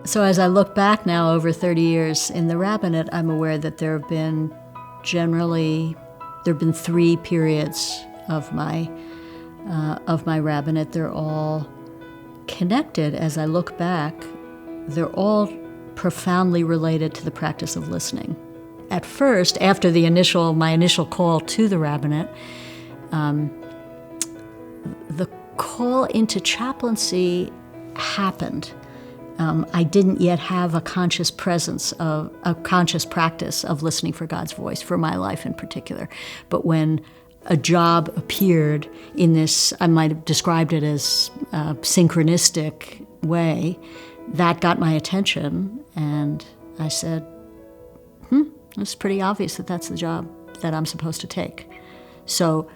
So as I look back now over 30 years in the rabbinate, I'm aware that there have been 3 periods of my rabbinate. They're all connected. As I look back, they're all profoundly related to the practice of listening. At first, after my initial call to the rabbinate, the call into chaplaincy happened. I didn't yet have a conscious practice of listening for God's voice, for my life in particular. But when a job appeared in this, I might have described it as a synchronistic way, that got my attention, and I said, it's pretty obvious that that's the job that I'm supposed to take. So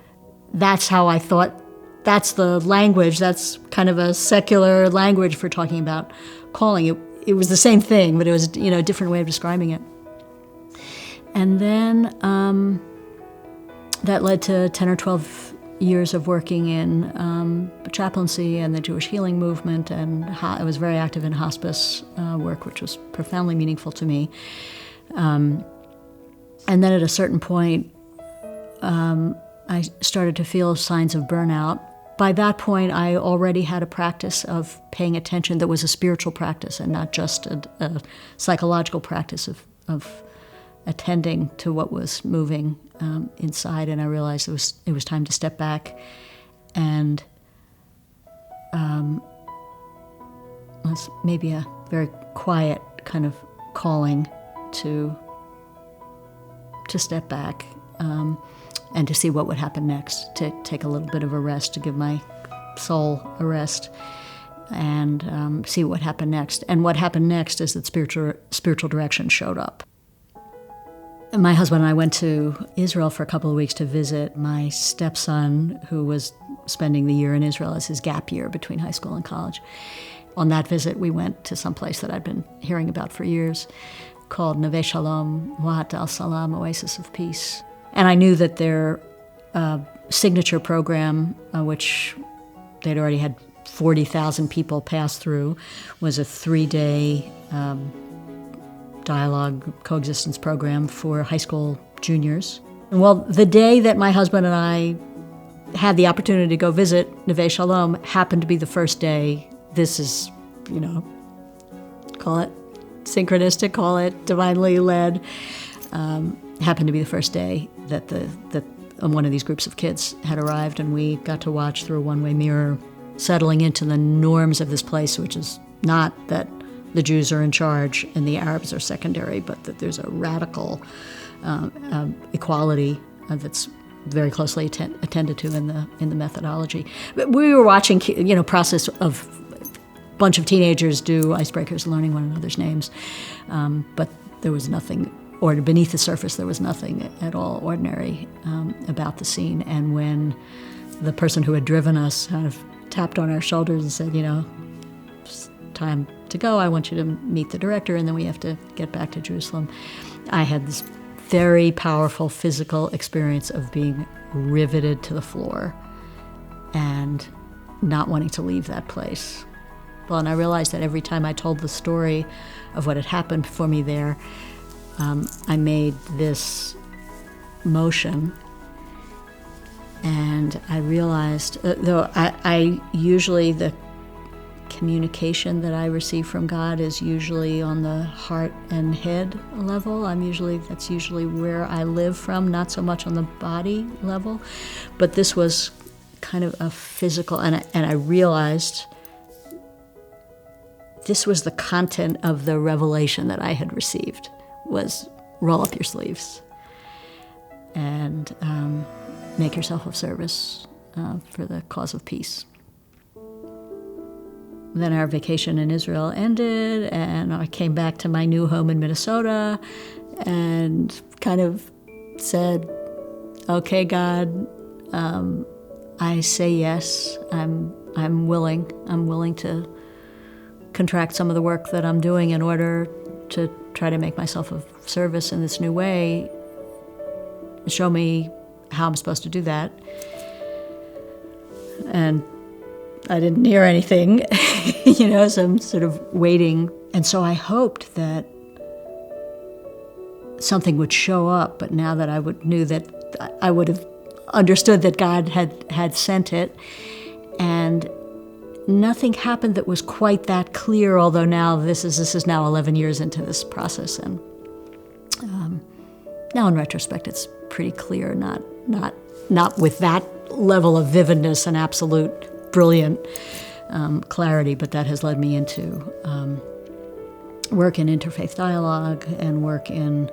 that's how I thought, that's the language, that's kind of a secular language for talking about calling. It was the same thing, but it was a different way of describing it. And then that led to 10 or 12 years of working in chaplaincy and the Jewish healing movement, and I was very active in hospice work, which was profoundly meaningful to me. And then at a certain point, I started to feel signs of burnout. By that point, I already had a practice of paying attention that was a spiritual practice and not just a psychological practice of attending to what was moving inside. And I realized it was time to step back and was maybe a very quiet kind of calling to step back and to see what would happen next, to take a little bit of a rest, to give my soul a rest, and see what happened next. And what happened next is that spiritual direction showed up. And my husband and I went to Israel for a couple of weeks to visit my stepson, who was spending the year in Israel as his gap year between high school and college. On that visit, we went to some place that I'd been hearing about for years, called Neve Shalom, Wahat al-Salam, Oasis of Peace. And I knew that their signature program, which they'd already had 40,000 people pass through, was a 3-day dialogue coexistence program for high school juniors. And well, the day that my husband and I had the opportunity to go visit Neve Shalom happened to be the first day. This is, call it synchronistic, call it divinely led, happened to be the first day that one of these groups of kids had arrived, and we got to watch through a one-way mirror, settling into the norms of this place, which is not that the Jews are in charge and the Arabs are secondary, but that there's a radical equality that's very closely attended to in the methodology. But we were watching, process of a bunch of teenagers do icebreakers, learning one another's names, but there was nothing, or beneath the surface, there was nothing at all ordinary about the scene. And when the person who had driven us kind of tapped on our shoulders and said, it's time to go, I want you to meet the director, and then we have to get back to Jerusalem, I had this very powerful physical experience of being riveted to the floor and not wanting to leave that place. Well, and I realized that every time I told the story of what had happened for me there, I made this motion, and I realized, though I usually, the communication that I receive from God is usually on the heart and head level. That's usually where I live from, not so much on the body level. But this was kind of a physical, and I realized this was the content of the revelation that I had received, was roll up your sleeves and make yourself of service for the cause of peace. Then our vacation in Israel ended, and I came back to my new home in Minnesota and kind of said, okay, God, I say yes. I'm willing to contract some of the work that I'm doing in order to try to make myself of service in this new way. Show me how I'm supposed to do that. And I didn't hear anything, so I'm sort of waiting. And so I hoped that something would show up, but now that knew that I would have understood that God had sent it, and nothing happened that was quite that clear, although now this is now 11 years into this process, and now in retrospect it's pretty clear, not with that level of vividness and absolute brilliant clarity, but that has led me into work in interfaith dialogue and work in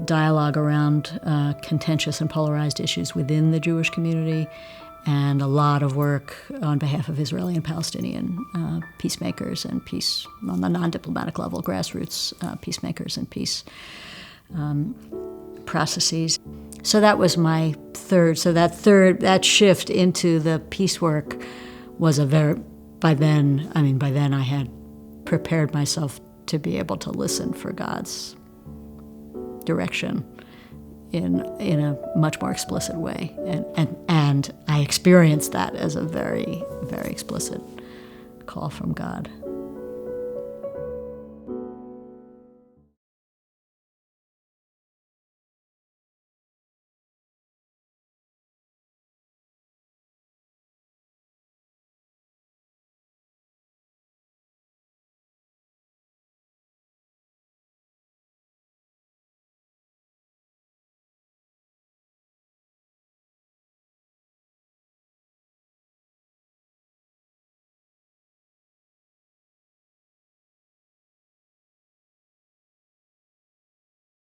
dialogue around contentious and polarized issues within the Jewish community, and a lot of work on behalf of Israeli and Palestinian peacemakers and peace on the non-diplomatic level, grassroots peacemakers and peace processes. So that was my third. So that shift into the peace work was by then I had prepared myself to be able to listen for God's direction in a much more explicit way, and I experienced that as a very, very explicit call from God.